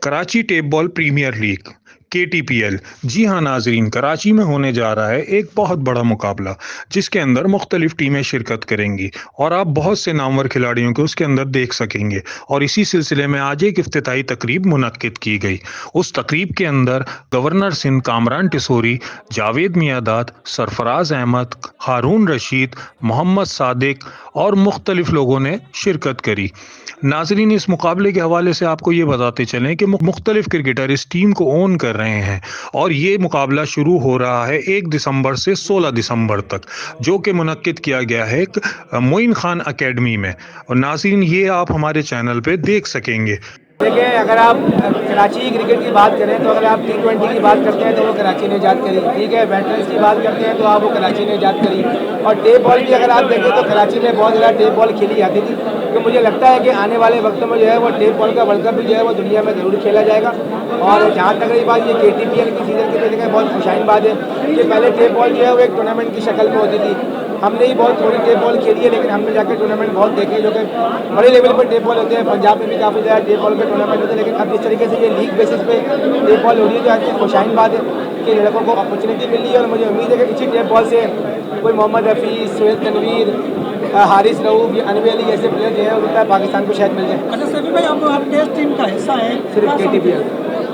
Karachi tape ball premier league KTPL। जी हाँ नाजरीन, कराची में होने जा रहा है एक बहुत बड़ा मुकाबला जिसके अंदर मुख्तलिफ टीमें शिरकत करेंगी और आप बहुत से नामवर खिलाड़ियों को उसके अंदर देख सकेंगे। और इसी सिलसिले में आज एक इफ्तिताई तकरीब मुनक्किद की गई। उस तकरीब के अंदर गवर्नर सिंध कामरान टिसोरी, जावेद मियादाद, सरफराज अहमद, हारून रशीद, मोहम्मद सादिक और मुख्तलिफ लोगों ने शिरकत करी। नाजरीन, इस मुकाबले के हवाले से आपको ये बताते चलें कि मुख्तलिफ क्रिकेटर इस टीम को ओन कर रहे हैं और ये मुकाबला शुरू हो रहा है 1 दिसंबर से 16 दिसंबर तक, जो कि मुनक्किद किया गया है एक मोइन खान अकेडमी में। और नाजरीन, ये आप हमारे चैनल पे देख सकेंगे। देखिए, अगर आप कराची क्रिकेट की बात करें तो अगर आप T20 की बात करते हैं तो वो कराची ने ईजाद करी, ठीक है। वेटरन्स की बात करते हैं तो आप वो कराची ने ईजाद करी। और टेप बॉल भी अगर आप देखें तो कराची में बहुत ज़्यादा टेप बॉल खेली जाती थी। तो मुझे लगता है कि आने वाले वक्तों में जो है वो टेप बॉल का वर्ल्ड कप भी जो है वो दुनिया में ज़रूर खेला जाएगा। और जहाँ तक रही बात ये KTPL की सीज़न की, तो देखें बहुत खुशाइन बात है कि पहले टेप बॉल जो है वो एक टूर्नामेंट की शक्ल में होती थी। हमने ही बहुत थोड़ी टेप बॉल खेली है, लेकिन हमने जाकर टूर्नामेंट बहुत देखे जो कि बड़े लेवल पर टेप बॉल होते हैं। पंजाब में भी काफ़ी ज़्यादा टेप बॉल के टूर्नामेंट होते हैं, लेकिन अब जिस तरीके से ये लीग बेसिस पे टेप बॉल हो रही है तो आज खुशाइन बात है कि लड़कों को अपॉर्चुनिटी मिल रही है। और मुझे उम्मीद है कि इसी टेप बॉल से कोई मोहम्मद हफीज़, सुहेल तनवीर, हारिस रऊफ या अनवी अली जैसे प्लेयर जो है वो पाकिस्तान को शायद मिल जाए। अच्छा सभी भाई, आप टेस्ट टीम का हिस्सा हैं सिर्फ KTPL।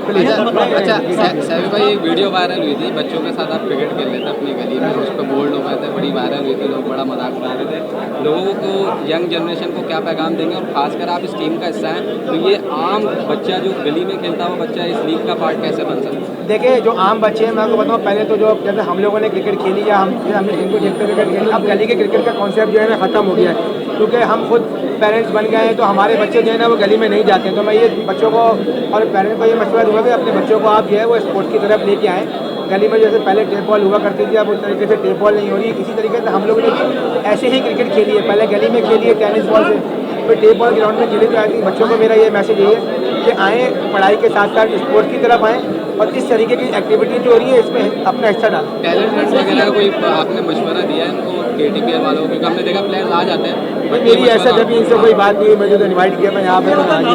अच्छा सैफी भाई, एक वीडियो वायरल हुई थी, बच्चों के साथ आप क्रिकेट खेल रहे थे अपनी गली में, उस पर बोल्ड हो गए थे, बड़ी वायरल हुई थी, लोग बड़ा मजाक बना रहे थे। लोगों को, यंग जनरेशन को क्या पैगाम देंगे, और खासकर आप इस टीम का हिस्सा हैं तो ये आम बच्चा जो गली में खेलता हुआ बच्चा इस लीग का पार्ट कैसे बन सकता है? देखिए, जो आम बच्चे हैं मैं आपको बताऊँ, पहले तो जो जैसे हम लोगों ने क्रिकेट खेली या हमने इनको देखते क्रिकेट खेली, अब गली के क्रिकेट का कॉन्सेप्ट जो है ना ख़त्म हो गया है, क्योंकि हम खुद पेरेंट्स बन गए हैं। तो हमारे बच्चे जो है ना वो गली में नहीं जाते हैं। तो मैं ये बच्चों को और पेरेंट्स को ये मशवरा दूंगा कि अपने बच्चों को आप जो है वो स्पोर्ट्स की तरफ लेके आएँ। गली में जैसे पहले टेप बॉल हुआ करती थी, अब उस तरीके से टेप बॉल नहीं हो रही। इसी तरीके से हम लोगों ने भी ऐसे ही क्रिकेट खेली है, पहले गली में खेली है टेनिस बॉल से, फिर टेप बॉल ग्राउंड में खेली। तो आई थिंक बच्चों को मेरा ये मैसेज ये है कि आएँ, पढ़ाई के साथ साथ स्पोर्ट्स की तरफ आएँ और इस तरीके की एक्टिविटी जो हो रही है इसमें अपना हिस्सा डालें। टैलेंट हंट वगैरह का कोई आपने मशवरा दिया है इनको, KTPL वालों को? क्योंकि हमने देखा प्लेयर्स आ जाते हैं, भाई मेरी ऐसा जब इनसे कोई बात नहीं, मुझे तो इनवाइट किया, मैं यहाँ पे आ गया।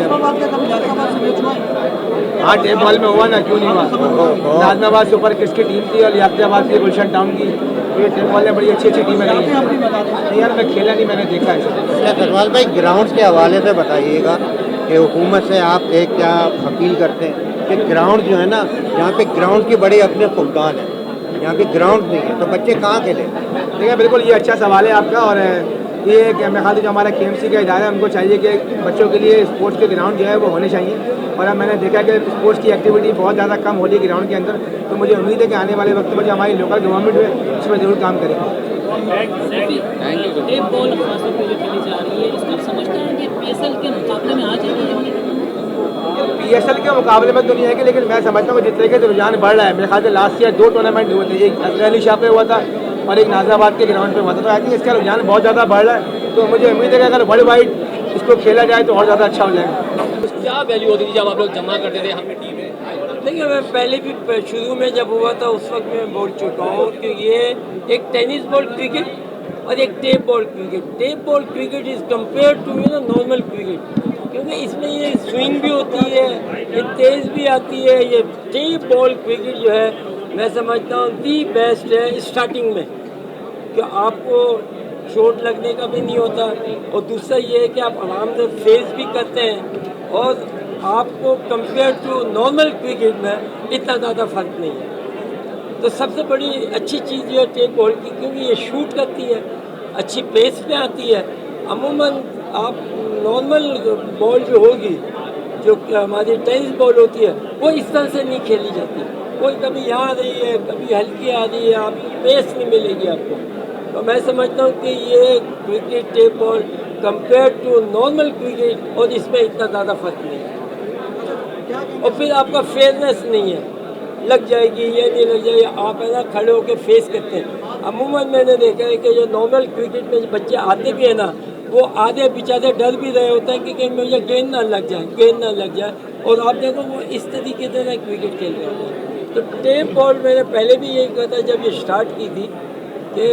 हाँ, टेप बॉल में हुआ ना, क्यों नहीं हुआ। नाजनाबाद सुपर किड्स की टीम थी और याफ्ताबाद की गुलशन टाउन की। ये टेप बॉल में बड़ी अच्छी अच्छी टीमें रही हैं। नहीं यार, मैं खेला नहीं, मैंने देखा है। करवाल भाई, ग्राउंड के हवाले से बताइएगा कि हुकूमत से आप एक क्या अपील करते हैं कि ग्राउंड जो है ना, यहाँ पे ग्राउंड के बड़े अपने फुकदान हैं, यहाँ पे ग्राउंड नहीं है तो बच्चे कहाँ खेलें? देखिए, बिल्कुल ये अच्छा सवाल है आपका। और ये मेरे ख्याल से जो हमारा KMC का इदारा है उनको चाहिए कि बच्चों के लिए स्पोर्ट्स के ग्राउंड जो है वो होने चाहिए। और अब मैंने देखा कि स्पोर्ट्स की एक्टिविटी बहुत ज़्यादा कम हो रही है ग्राउंड के अंदर। तो मुझे उम्मीद है कि आने वाले वक्त में जो हमारी लोकल गवर्नमेंट है उसमें ज़रूर काम करेगी। टेप बॉल खासतौर पर जो खेली जा रही है, इसको समझते हैं कि PSL के मुकाबले में आ जाएगी? PSL के मुकाबले में तो नहीं है कि, लेकिन मैं समझता हूँ जिस तरीके से रुझान बढ़ रहा है। मेरे ख्याल से लास्ट ईयर 2 टूर्नामेंट हुए थे, एक असगर अली शाह पे हुआ था और एक नाज़ाबाद के ग्राउंड पे हुआ था। तो आई थिंक इसका रुझान बहुत ज़्यादा बढ़ रहा है। तो मुझे उम्मीद है कि अगर वर्ल्ड वाइड इसको खेला जाए तो और ज़्यादा अच्छा हो जाएगा। क्या वैल्यू होती थी जब आप लोग जमा करते थे हमने टीम में? देखिए, मैं पहले भी शुरू में जब हुआ था उस वक्त मैं बोल चुका हूँ कि ये एक टेनिस बॉल क्रिकेट और एक tape ball cricket. Tape ball cricket is compare to normal cricket, क्योंकि इसमें ये स्विंग भी होती है, ये तेज़ भी आती है। ये टेप बॉल क्रिकेट जो है मैं समझता हूँ दी बेस्ट है स्टार्टिंग में, कि आपको चोट लगने का भी नहीं होता। और दूसरा ये है कि आप आराम से फेस भी करते हैं और आपको कंपेयर टू नॉर्मल क्रिकेट में इतना ज़्यादा फ़र्क नहीं है। तो सबसे बड़ी अच्छी चीज़ ये है टेप बॉल की, क्योंकि ये शूट करती है, अच्छी पेस पे आती है। अमूमन आप नॉर्मल बॉल जो होगी, जो हमारी टेनिस बॉल होती है, वो इस तरह से नहीं खेली जाती। कोई कभी यहाँ आ रही है, कभी हल्की आ रही है, आपकी पेस नहीं मिलेगी आपको। तो मैं समझता हूँ कि ये cricket tape ball compare to normal cricket और इसमें इतना ज़्यादा फर्क नहीं है। और फिर आपका फेयरनेस नहीं है, लग जाएगी ये नहीं लग जाएगी, आप है ना खड़े होकर फेस करते हैं। अमूमन मैंने देखा है कि जो नॉर्मल क्रिकेट में बच्चे आते भी हैं ना, वो आधे बेचारे डर भी रहे होते हैं कि कहीं मुझे गेंद ना लग जाए, गेंद ना लग जाए। और आप देखो वो इस तरीके से ना क्रिकेट खेल रहे होते हैं। तो टेप बॉल मैंने पहले भी यही कहा था जब ये स्टार्ट की थी कि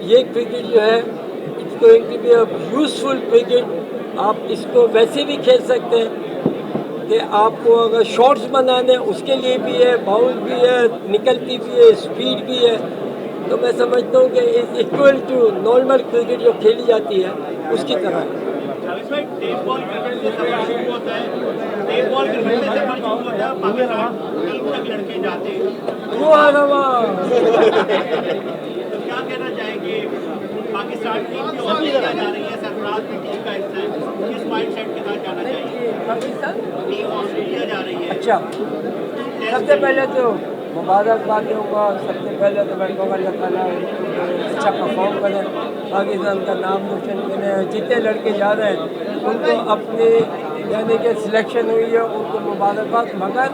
ये क्रिकेट जो है it's going to be a useful cricket. आप इसको वैसे भी खेल सकते हैं, कि आपको अगर शॉट्स बनाने उसके लिए भी है, बाउंस भी है, निकलती भी है, स्पीड भी है। तो मैं समझता हूँ कि is equal to normal cricket जो खेली जाती है उसकी तरह है। क्यों आ रहा क्या कहना चाहेंगे? पाकिस्तान टीम की ओर क्या जा रही है, सरफराज की टीम का हिस्सा है, किस माइंडसेट के साथ जाना चाहिए? पाकिस्तान टीम ऑस्ट्रेलिया जा रही है। अच्छा, सबसे पहले तो मुबारकबाद दूँगा। सबसे पहले तो मैं कहूँगा अल्लाह ताला अच्छा परफॉर्म करें, पाकिस्तान का नाम रोशन करें। जितने लड़के जा रहे हैं उनको अपने यानी कि सिलेक्शन हुई है उनको मुबारकबाद, मगर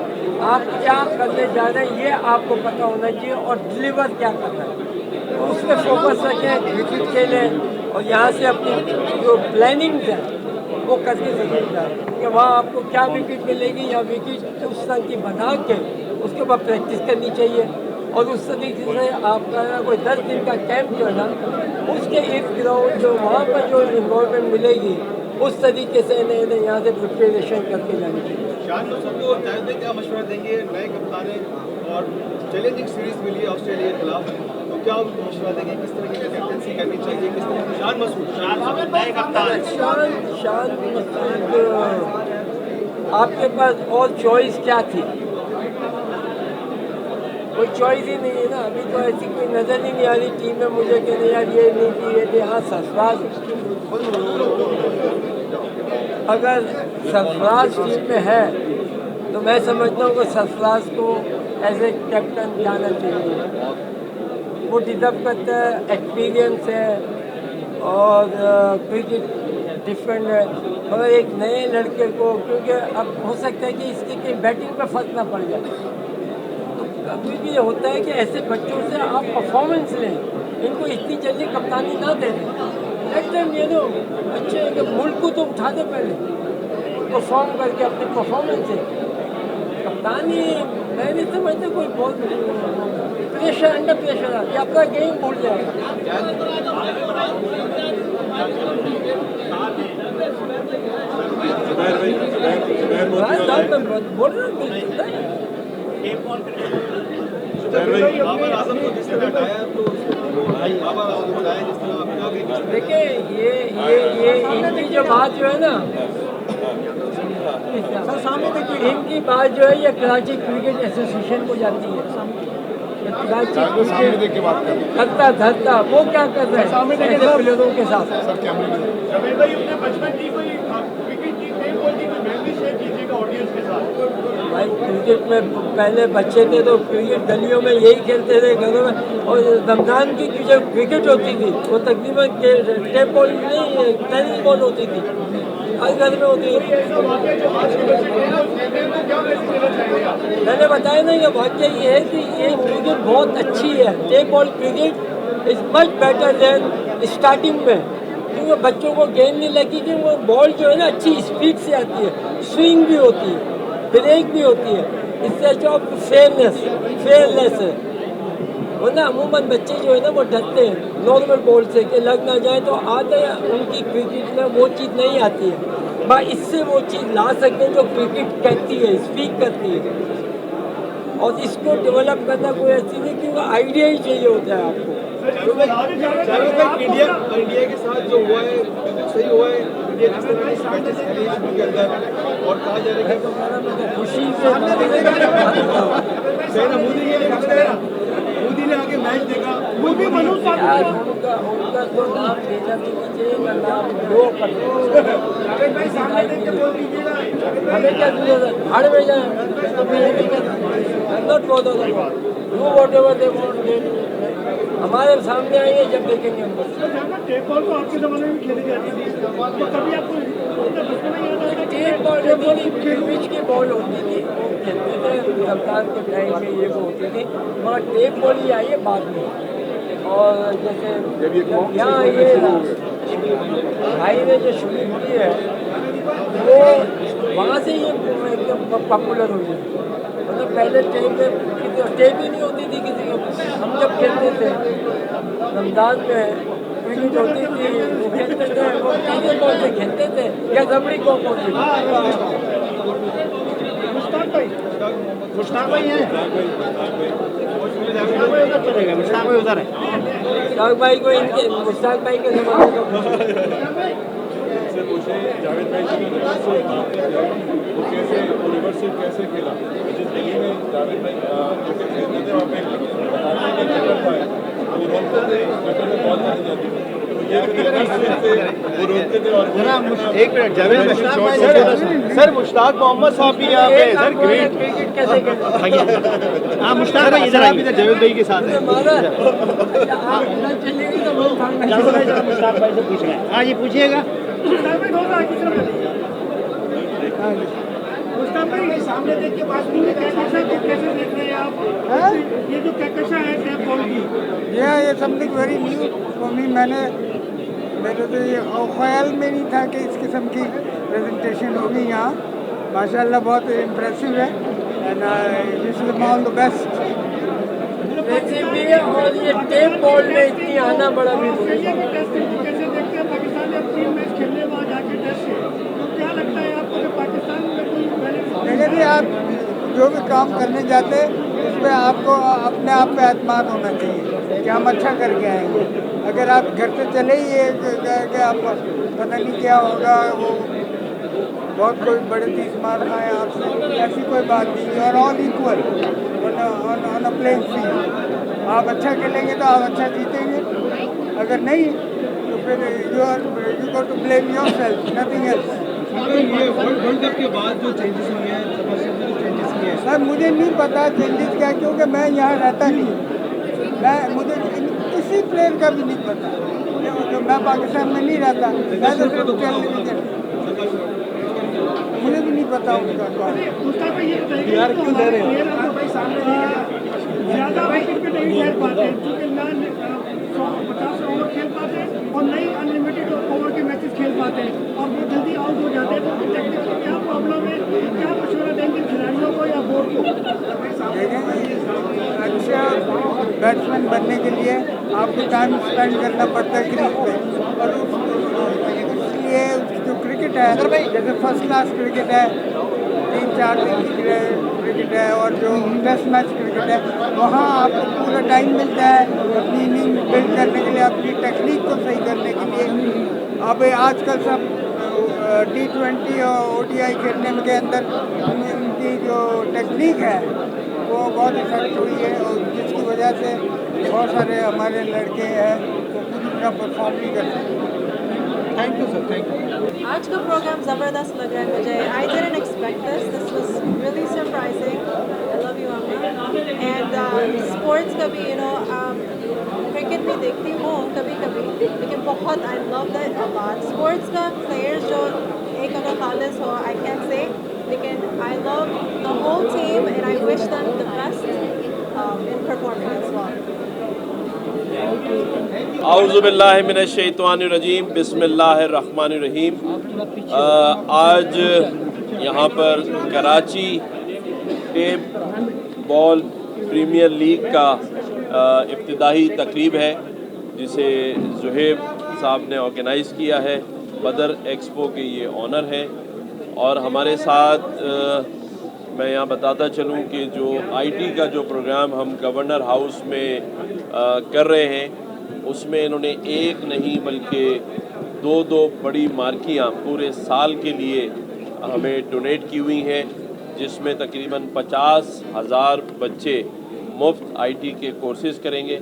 आप क्या करने जा रहे हैं ये आपको पता होना चाहिए और डिलीवर क्या करना है तो उस पर फोकस रखें, क्रिकेट खेलें और यहाँ से अपनी जो प्लानिंग्स है वो करके जरूर जाए कि वहाँ आपको क्या विकेट मिलेगी या विकेट उस तरह की बना के उसके बाद प्रैक्टिस करनी चाहिए। और उस तरीके से आपका कोई 10 दिन का कैंप जो है ना उसके इर्द गिर्द जो वहाँ पर जो इन्वॉल्वमेंट मिलेगी उस तरीके से इन्हें यहाँ से प्रिपरेशन करके जानी चाहिए। शान सबको जायदे क्या मशवरा देंगे? नए कप्तान हैं और चैलेंजिंग सीरीज मिली है ऑस्ट्रेलिया के खिलाफ, तो क्या उनको मशवरा देंगे? किस तरह की कैप्टनसी करनी चाहिए? किस तरह शान मसूद नए कप्तान शान मसूद, आपके पास और चॉइस क्या थी? कोई चॉइस ही नहीं है ना। अभी तो ऐसी कोई नज़र ही नहीं आ रही टीम में मुझे कि नहीं यार ये नहीं की ये थी। हाँ, सरफराज, अगर सरफराज टीम में है तो मैं समझता हूँ कि सरफराज को एज ए कैप्टन जाना चाहिए। वो डिजर्व करता है, एक्सपीरियंस है और क्रिकेट डिफरेंट है। मगर एक नए लड़के को, क्योंकि अब हो सकता है कि इसकी कहीं बैटिंग पर फर्क ना पड़ जाए, तो कभी भी होता है कि ऐसे बच्चों से आप परफॉर्मेंस लें, इनको इतनी जल्दी कप्तानी ना दे दें। नेक्स्ट टाइम ये दो अच्छे हैं कि मुल्क को तो उठा दे पहले परफॉर्म करके अपने परफॉर्मेंस से। कप्तानी मैं नहीं समझता कोई बहुत प्रेशर, अंडर प्रेशर है, आपका गेम भूल जाएगा। बोल रहा हूँ बाबर आजम को जिस तरह हटाया तो बाबर आजम को हटाया जिस तरह आपने आगे देखिए ये इनकी जो बात जो है ना सामने देखिए, इनकी बात जो है ये कराची क्रिकेट एसोसिएशन को जाती है। कराची क्रिकेट करता धरता वो क्या कर रहे हैं ऐसे प्लेयरों के साथ। भाई क्रिकेट में पहले बच्चे थे तो क्रिकेट गलियों में यही खेलते थे, घरों में। और रमजान की जो क्रिकेट होती थी वो तकरीबन टेप बॉल नहीं, टेनिस बॉल होती थी, हर घर में होती थी। मैंने बताया ना, ये वाक्य ये है कि ये क्रिकेट बहुत अच्छी है। Tape ball cricket is much better than starting में, क्योंकि बच्चों को गेंद नहीं लगी कि वो बॉल जो है ना अच्छी स्पीड से आती है, स्विंग भी होती है, ब्रेक भी होती है। इससे जो फेयरनेस है वरना अमूमन बच्चे जो है ना वो डरते हैं नॉर्मल बॉल से कि लग ना जाए, तो आते हैं उनकी क्रिकेट में वो चीज़ नहीं आती है। बस इससे वो चीज़ ला सकते हैं जो क्रिकेट कहती है, स्पीक करती है। और इसको डेवलप करना कोई ऐसी नहीं, क्योंकि आइडिया ही चाहिए होता है आपको। इंडिया के साथ जो हुआ है सही हुआ है। इंडिया जिस तरह की मैचेस खेली शुरू के अंदर और कहा जा रहा है खुशी से मोदी ने आके मैच देखा, उनका तो नाम लेना भी नहीं चाहिए ना नाम लो कर। हमें क्या जरूरत है, भाड़ में जाए, not bother do whatever they want. हमारे सामने आइए जब देखेंगे हम। टेप बॉल तो आपके ज़माने में खेली जाती थी, तो कभी आपको टेप बॉल पिच की बॉल होती थी, वो खेलते थे कप्तान के टाइम में, ये वो होती थी। मगर टेप बॉल ही आई है बाद में। और जैसे यहाँ ये भाई ने जो शुरू की है वो वहाँ से ये एकदम पॉपुलर हुई है। मतलब पहले टेप में टेप ही नहीं होती थी किसी को। हम जब खेलते थे रमजान में क्रिकेट होती थी, वो खेलते थे, वो टीवी बॉल से खेलते थे या रबड़ी कॉक होती थी। मुश्ताक भाई हैं, मुश्ताक भाई उधर है, मुश्ताक भाई को इनके मुश्ताक भाई के ज़माने को से पूछे जावेद भाई जी ने वो कैसे रिवर्सल कैसे खेला, जिस दिल्ली में जावेद भाई क्रिकेट खेलते थे वहाँ पे बताते हैं कि पाए वो रोकते थे गटर में बॉल नहीं जाती थी, तो ये वो रोकते थे। और एक मिनट जावेद भाई, सर मुश्ताक मोहम्मद साहब भी यहाँ पे सर ग्रेट क्रिकेट कैसे खेलते हाँ मुश्ताक भाई इधर आप इधर जावेद भाई के साथ हैं। चलेगी तो बहुत जावेद भाई जरा मुश्ताक भाई से पूछ रहे हैं, हाँ जी पूछिएगा। मुश्ताक भाई सामने देख के बात नहीं कैसे देख रहे हैं आप? ये जो कैसा है टेप बॉल की, ये something very new for me. मेरे तो ये ख्याल में नहीं था कि इस किस्म की प्रेजेंटेशन होगी यहाँ। माशाल्लाह बहुत इम्प्रेसिव है and wish them all the best. और ये टेप बॉल में इतनी आना बड़ा भी कैसे देखते हैं? पाकिस्तान ने 3 मैच खेलने बाद जाके टेस्ट से, तो क्या लगता है आपको कि पाकिस्तान में कोई देखिए आप जो भी काम करने जाते हैं उसमें आपको अपने आप पे एतमाद होना चाहिए कि हम अच्छा करके आएंगे। अगर आप घर से चले ही ये कि आप पता नहीं क्या होगा, वो बहुत कोई बड़े तीस मार खाएँ आपसे, ऐसी कोई बात नहीं। और all equal on a playing field. आप अच्छा खेलेंगे तो आप अच्छा जीतेंगे, अगर नहीं तो फिर you got to blame yourself, nothing else. ये वर्ल्ड कप के बाद जो चेंजेस हुए हैं, चेंजेस किए हैं सर मुझे नहीं पता चेंजेस क्या, क्योंकि मैं यहाँ रहता नहीं। मुझे किसी प्लेयर का भी नहीं पता, तो मैं पाकिस्तान में नहीं रहता। मैं तो सिर्फ टेलीविजन, मुझे भी नहीं पता उनका कौन। मुश्ताक भाई ये यार क्यों दे रहे हो भाई सामने ज़्यादा विकेट पे नहीं खेल पाते क्योंकि ना 50 ओवर खेल पाते और नहीं अनलिमिटेड ओवर के मैचेस खेल पाते और वो जल्दी आउट हो जाते हैं। तो टेक्निकली क्या प्रॉब्लम है, क्या मशवरा देंगे खिलाड़ियों को या बोर्ड को? अच्छा बैट्समैन बनने के लिए आपको टाइम स्पेंड करना पड़ता है क्रीज पे, और इसलिए जो क्रिकेट है जैसे फर्स्ट क्लास क्रिकेट है, 3-4 दिन की क्रिकेट है, और जो टेस्ट मैच क्रिकेट है वहाँ आपको पूरा टाइम मिलता है अपनी इनिंग बिल्ड करने के लिए, अपनी टेक्निक को सही करने के लिए। अब आजकल सब T20 और ODI खेलने के अंदर उनकी जो टेक्निक है वो बहुत इफेक्ट हुई है, और जिसकी वजह से बहुत सारे हमारे लड़के हैं वो पूरी तरह परफॉर्म नहीं कर सकते। Thank you sir, thank you. आज का प्रोग्राम ज़बरदस्त लग रहा है मुझे। I didn't expect this was really surprising. I love you अम्मी। एंड स्पोर्ट्स का भी क्रिकेट भी देखती हूँ कभी कभी, लेकिन बहुत I love that a lot. Sports का प्लेयर्स जो एक अगर खालिस हो आई कैन से, लेकिन I love the whole team and I wish them the best in performing as well. औज़ुबिल्लाहिमिनश्शैतानिर्रजीम, बिस्मिल्लाहिर्रहमानिर्रहीम। आज यहाँ पर Karachi tape ball premier league का इब्तिदाई तकरीब है जिसे ज़ुहैब साहब ने ऑर्गेनाइज़ किया है। बदर एक्सपो के ये ऑनर है, और हमारे साथ मैं यहाँ बताता चलूँ कि जो IT का जो प्रोग्राम हम गवर्नर हाउस में कर रहे हैं उसमें इन्होंने एक नहीं बल्कि दो बड़ी मार्कियाँ पूरे साल के लिए हमें डोनेट की हुई हैं, जिसमें तकरीबन 50,000 बच्चे मुफ्त IT के कोर्सेज़ करेंगे।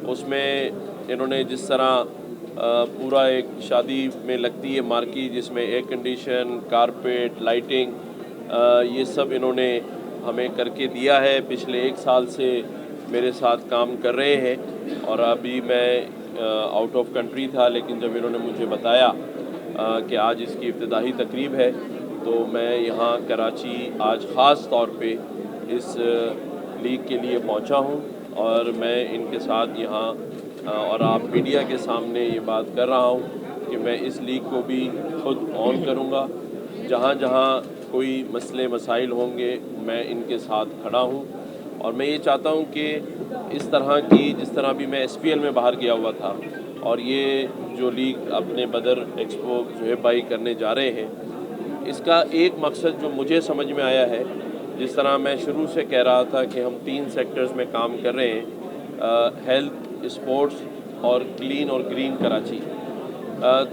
उसमें इन्होंने जिस तरह पूरा एक शादी में लगती है मार्की, जिसमें एयर कंडीशन, कारपेट, लाइटिंग, ये सब इन्होंने हमें करके दिया है। पिछले 1 साल से मेरे साथ काम कर रहे हैं, और अभी मैं आउट ऑफ कंट्री था, लेकिन जब इन्होंने मुझे बताया कि आज इसकी इब्तिदाई तकरीब है तो मैं यहाँ कराची आज ख़ास तौर पे इस लीग के लिए पहुँचा हूँ, और मैं इनके साथ यहाँ और आप मीडिया के सामने ये बात कर रहा हूँ कि मैं इस लीग को भी खुद ऑन करूँगा। जहाँ जहाँ कोई मसले मसाइल होंगे मैं इनके साथ खड़ा हूँ, और मैं ये चाहता हूँ कि इस तरह की जिस तरह भी मैं SPL में बाहर गया हुआ था, और ये जो लीग अपने बदर एक्सपो ज़ुहैब भाई करने जा रहे हैं, इसका एक मकसद जो मुझे समझ में आया है जिस तरह मैं शुरू से कह रहा था कि हम 3 सेक्टर्स में काम कर रहे हैं, हेल्थ, स्पोर्ट्स और क्लीन और ग्रीन कराची।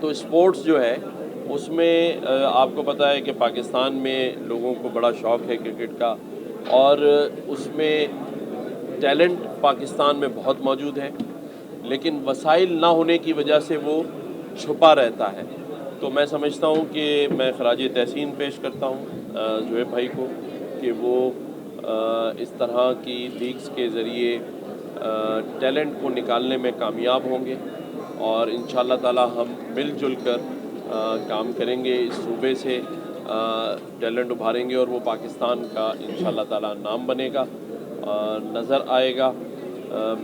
तो स्पोर्ट्स जो है उसमें आपको पता है कि पाकिस्तान में लोगों को बड़ा शौक़ है क्रिकेट का, और उसमें टैलेंट पाकिस्तान में बहुत मौजूद है, लेकिन वसाइल ना होने की वजह से वो छुपा रहता है। तो मैं समझता हूँ कि मैं खराज तहसीन पेश करता हूँ ज़ोएब भाई को कि वो इस तरह की लीग्स के ज़रिए टैलेंट को निकालने में कामयाब होंगे, और इंशाअल्लाह ताला हम मिलजुल कर काम करेंगे, इस सूबे से टैलेंट उभारेंगे और वो पाकिस्तान का इंशाअल्लाह ताला नाम बनेगा, नज़र आएगा।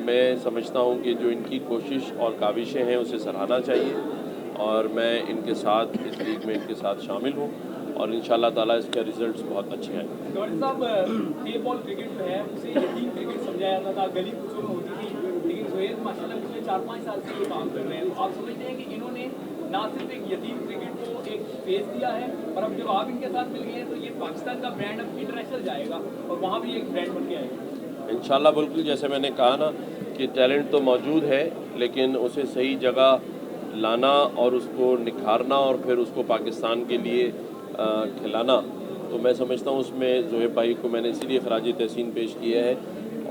मैं समझता हूँ कि जो इनकी कोशिश और काविशें हैं उसे सराहना चाहिए, और मैं इनके साथ इस लीग में इनके साथ शामिल हूँ, और इंशाअल्लाह ताला इसके रिजल्ट्स बहुत अच्छे हैं। गवर्नर साहब, टेप बॉल क्रिकेट जो है उसे यतीम क्रिकेट समझाया जाता था, गली कूचों में होती थी, लेकिन ज़ोएब माशाल्लाह पिछले 4-5 साल से ये काम कर रहे हैं। तो आप समझते हैं कि इन्होंने ना सिर्फ एक यतीम क्रिकेट को एक फेस दिया है, और अब जब आप इनके साथ मिल गए हैं तो ये पाकिस्तान का ब्रांड अब इंटरनेशनल जाएगा और वहाँ भी एक ब्रांड बन के आएगा इंशाअल्लाह। बिल्कुल, जैसे मैंने कहा ना कि टैलेंट तो मौजूद है, लेकिन उसे सही जगह लाना और उसको निखारना और फिर उसको पाकिस्तान के लिए खिलाना, तो मैं समझता हूँ उसमें ज़ोएब भाई को मैंने इसीलिए खराज तहसीन पेश किया है,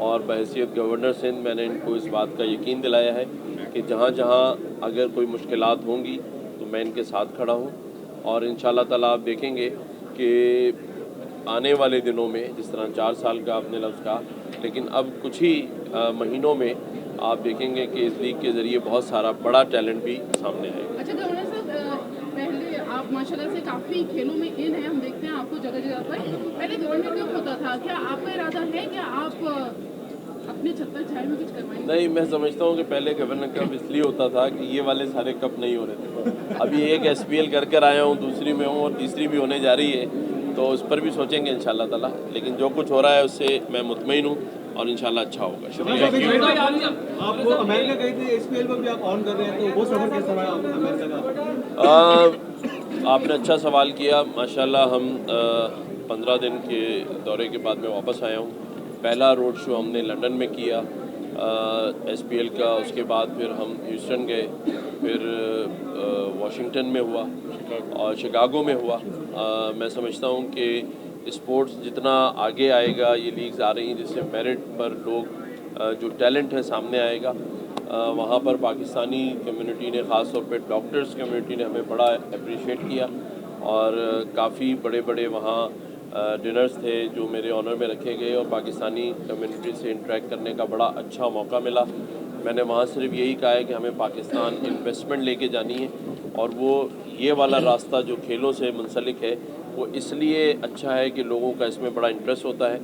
और बहैसियत गवर्नर सिंध मैंने इनको इस बात का यकीन दिलाया है कि जहाँ जहाँ अगर कोई मुश्किलात होंगी तो मैं इनके साथ खड़ा हूँ, और इंशाअल्लाह ताला आप देखेंगे कि आने वाले दिनों में, जिस तरह 4 साल का आपने लफ्ज़ कहा, लेकिन अब कुछ ही महीनों में आप देखेंगे कि इस लीग के ज़रिए बहुत सारा बड़ा टैलेंट भी सामने आएगा। अच्छा गवर्नर साहब, पहले आप माशाल्लाह से काफ़ी खेलों में इन हैं, हम देखते हैं आपको जगह जगह पर। पहले गवर्नर कब होता था, क्या आपका इरादा है कि आप अपने छत्तर छाया में कुछ करवाएंगे? नहीं, मैं समझता हूँ कि पहले गवर्नर कप इसलिए होता था कि ये वाले सारे कप नहीं हो रहे थे। अभी एक SPL कर आया हूँ, दूसरी में हूँ और तीसरी भी होने जा रही है, तो उस पर भी सोचेंगे इंशाअल्लाह ताला। लेकिन जो कुछ हो रहा है उससे मैं मुतमईन हूँ और इंशाअल्लाह अच्छा होगा। शुक्रिया। आपको अमेरिका गई थी, SPL में भी आप ऑन कर रहे हैं, तो वो सफर कैसा रहा अमेरिका का? आपने अच्छा सवाल किया। माशाल्लाह हम 15 दिन के दौरे के बाद मैं वापस आया हूँ। पहला रोड शो हमने लंदन में किया SPL का, उसके बाद फिर हम ह्यूस्टन गए, फिर वाशिंगटन में हुआ और शिकागो में हुआ। मैं समझता हूँ कि स्पोर्ट्स जितना आगे आएगा, ये लीग्स आ रही हैं जिससे मेरिट पर लोग जो टैलेंट है सामने आएगा, वहाँ पर पाकिस्तानी कम्युनिटी ने, ख़ास तौर पे डॉक्टर्स कम्युनिटी ने हमें बड़ा अप्रिशिएट किया, और काफ़ी बड़े बड़े वहाँ डिनर्स थे जो मेरे ऑनर में रखे गए, और पाकिस्तानी कम्युनिटी से इंटरेक्ट करने का बड़ा अच्छा मौका मिला। मैंने वहाँ सिर्फ यही कहा है कि हमें पाकिस्तान इन्वेस्टमेंट लेके जानी है, और वो ये वाला रास्ता जो खेलों से मुंसलिक है वो इसलिए अच्छा है कि लोगों का इसमें बड़ा इंटरेस्ट होता है,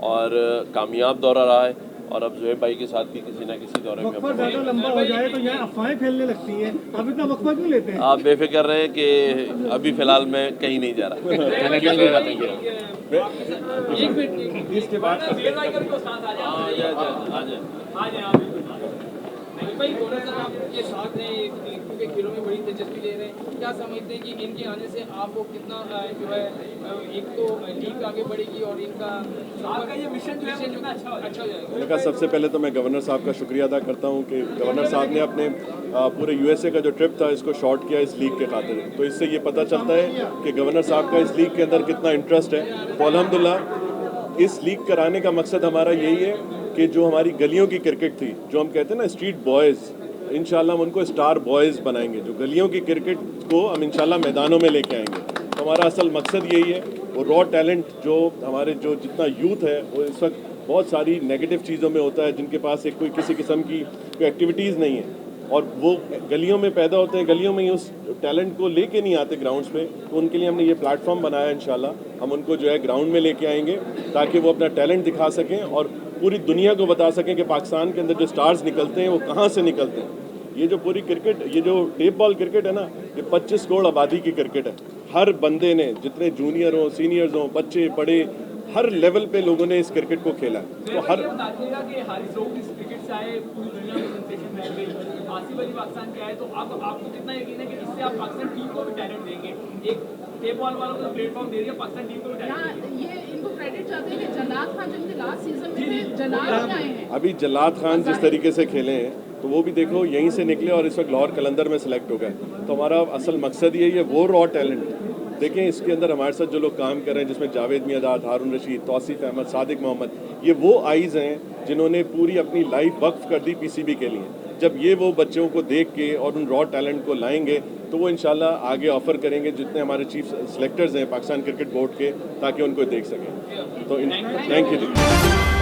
और कामयाब दौरा रहा है। और अब ज़ोएब भाई के साथ भी किसी न किसी दौरे में ज़्यादा लंबा हो जाए तो यहाँ अफवाहें फैलने लगती हैं, अब इतना वक्फा क्यों लेते हैं? आप बेफिक्र रहें कि अभी फ़िलहाल मैं कहीं नहीं जा रहा। इसके बाद भाई गवर्नर साहब आपके साथ हैं, क्योंकि खेलों में बड़ी दिलचस्पी ले रहे हैं, क्या समझते हैं कि इनके आने से आपको कितना जो है एक तो लीग आगे बढ़ेगी और इनका आपका ये मिशन जो है कितना अच्छा हो जाएगा? सबसे पहले तो मैं गवर्नर साहब का शुक्रिया अदा करता हूँ कि गवर्नर साहब ने अपने पूरे USA का जो ट्रिप था इसको शॉर्ट किया इस लीग के खातिर। तो इससे ये पता चलता है कि गवर्नर साहब का इस लीग के अंदर कितना इंटरेस्ट है। तो अल्हम्दुलिल्लाह इस लीग कराने का मकसद हमारा यही है कि जो हमारी गलियों की क्रिकेट थी, जो हम कहते हैं ना स्ट्रीट बॉयज़, इंशाल्लाह हम उनको स्टार बॉयज़ बनाएंगे। जो गलियों की क्रिकेट को हम इंशाल्लाह मैदानों में लेके आएंगे। तो हमारा असल मकसद यही है। वो रॉ टैलेंट जो हमारे जो जितना यूथ है वो इस वक्त बहुत सारी नेगेटिव चीज़ों में होता है, जिनके पास एक कोई किसी किस्म की कोई एक्टिविटीज़ नहीं है, और वो गलियों में पैदा होते हैं, गलियों में ही उस टैलेंट को लेके नहीं आते ग्राउंड्स पे। तो उनके लिए हमने ये प्लेटफॉर्म बनाया। इंशाल्लाह हम उनको जो है ग्राउंड में लेके आएंगे ताकि वो अपना टैलेंट दिखा सकें और पूरी दुनिया को बता सकें कि पाकिस्तान के अंदर जो स्टार्स निकलते हैं वो कहाँ से निकलते हैं। ये जो पूरी क्रिकेट, ये जो टेप बॉल क्रिकेट है ना, ये 25 करोड़ आबादी की क्रिकेट है। हर बंदे ने, जितने जूनियर हों, सीनियर्स हों, बच्चे बड़े, हर लेवल पे लोगों ने इस क्रिकेट को खेला है। तो हर क्रिकेट से आए, पूरी दुनिया में सेंसेशन फैल गई, आसिफ अली पाकिस्तान के आए, तो आपको कितना यकीन है कि इससे आप पाकिस्तान टीम को भी टैलेंट देंगे? एक टेप बॉल वालों को प्लेटफॉर्म दे दिया, पाकिस्तान टीम को यहाँ ये इनको क्रेडिट चाहते हैं कि जलाद खान जिनके लास्ट सीजन में थे, जलाद आए हैं। अभी जलाद खान जिस तरीके से खेले हैं तो वो भी देखो यहीं से निकले और इस वक्त लाहौर कलंदर में सिलेक्ट हो गए। तो हमारा असल मकसद ये वो रॉ टैलेंट है। देखें इसके अंदर हमारे साथ जो लोग काम कर रहे हैं, जिसमें जावेद मियादाद, हारून रशीद, तौसीफ अहमद, सादिक मोहम्मद, ये वो आइज़ हैं जिन्होंने पूरी अपनी लाइफ वक्फ कर दी पीसीबी के लिए। जब ये वो बच्चों को देख के और उन रॉ टैलेंट को लाएंगे तो वो इंशाल्लाह आगे ऑफ़र करेंगे जितने हमारे चीफ सिलेक्टर्स हैं पाकिस्तान क्रिकेट बोर्ड के, ताकि उनको देख सकें। तो थैंक यू।